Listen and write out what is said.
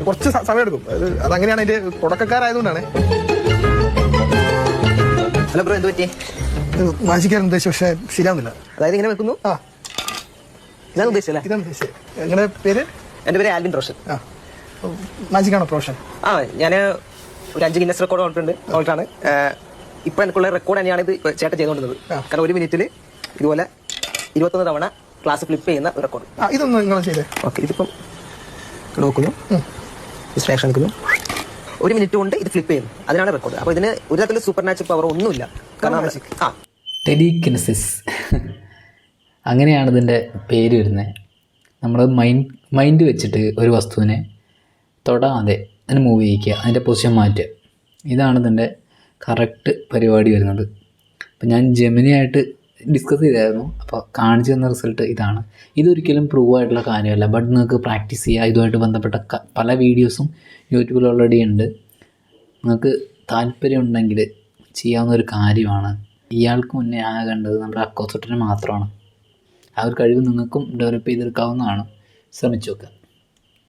കുറച്ച് സമയം എടുക്കും. അതങ്ങനെയാണ്, അതിന്റെ തുടക്കക്കാരായതുകൊണ്ടാണ്. ഹലോ ബ്രോ, എന്ത് പറ്റി? വാശിക്കാൻ ഉദ്ദേശിച്ചു, പക്ഷെ ശരിയാവുന്നില്ല. അതായത് ഇങ്ങനെ വെക്കുന്നു. ആ, ഇതാണ് ഉദ്ദേശിച്ചല്ലേ? ഇതാണ് ഉദ്ദേശിച്ചത്. എങ്ങനെ പേര്? എൻ്റെ പേര് ആൽവിൻ റോഷൻ. ആ, മാജിക്കാണോ പ്രൊഫഷൻ? ആ, ഞാൻ ഒരു 5 ഗിന്നസ് റെക്കോർഡ് ഓൾട്ടാണ്. ഇപ്പൊ എനിക്കുള്ള റെക്കോർഡ് തന്നെയാണ് ഇത് ചേട്ടൻ ചെയ്തുകൊണ്ടിരുന്നത്. കാരണം 1 മിനിറ്റിൽ ഇതുപോലെ 21 തവണ ക്ലാസ് ഫ്ലിപ്പ് ചെയ്യുന്ന ഒരു റെക്കോർഡ്. ഇതൊന്നും നിങ്ങൾ ചെയ്തേ. ഓക്കെ, ഇതിപ്പം നോക്കുന്നു, ഡിസ്ട്രാക്ഷൻ എടുക്കുന്നു, 1 മിനിറ്റ് കൊണ്ട് ഇത് ഫ്ലിപ്പ് ചെയ്യുന്നു. അതിനാണ് റെക്കോർഡ്. അപ്പോൾ ഇതിന് ഒരു തരത്തിൽ സൂപ്പർ നാച്ചുറൽ പവർ ഒന്നുമില്ല. കാരണം ടെലികിനസിസ് അങ്ങനെയാണ് ഇതിൻ്റെ പേര് വരുന്നത്. നമ്മൾ മൈൻഡ് വെച്ചിട്ട് ഒരു വസ്തുവിനെ തൊടാതെ അതിന് മൂവ് ചെയ്യിക്കുക, അതിൻ്റെ പൊസിഷൻ മാറ്റുക. ഇതാണ് ഇതിൻ്റെ കറക്റ്റ് പരിപാടി വരുന്നത്. അപ്പോൾ ഞാൻ ജെമിനിയായിട്ട് ഡിസ്കസ് ചെയ്തായിരുന്നു. അപ്പോൾ കാണിച്ചു തന്ന റിസൾട്ട് ഇതാണ്. ഇതൊരിക്കലും പ്രൂവ് ആയിട്ടുള്ള കാര്യമല്ല, ബട്ട് നിങ്ങൾക്ക് പ്രാക്ടീസ് ചെയ്യുക. ഇതുമായിട്ട് ബന്ധപ്പെട്ട പല വീഡിയോസും യൂട്യൂബിൽ ഓൾറെഡി ഉണ്ട്. നിങ്ങൾക്ക് താല്പര്യം ഉണ്ടെങ്കിൽ ചെയ്യാവുന്ന ഒരു കാര്യമാണ്. ഇയാൾക്ക് മുന്നേ കണ്ടത് നമ്മുടെ അക്കോസോട്ടിന് മാത്രമാണ്. ആ ഒരു കഴിവ് നിങ്ങൾക്കും ഡെവലപ്പ് ചെയ്തെടുക്കാവുന്നതാണ്. ശ്രമിച്ചു നോക്കുക.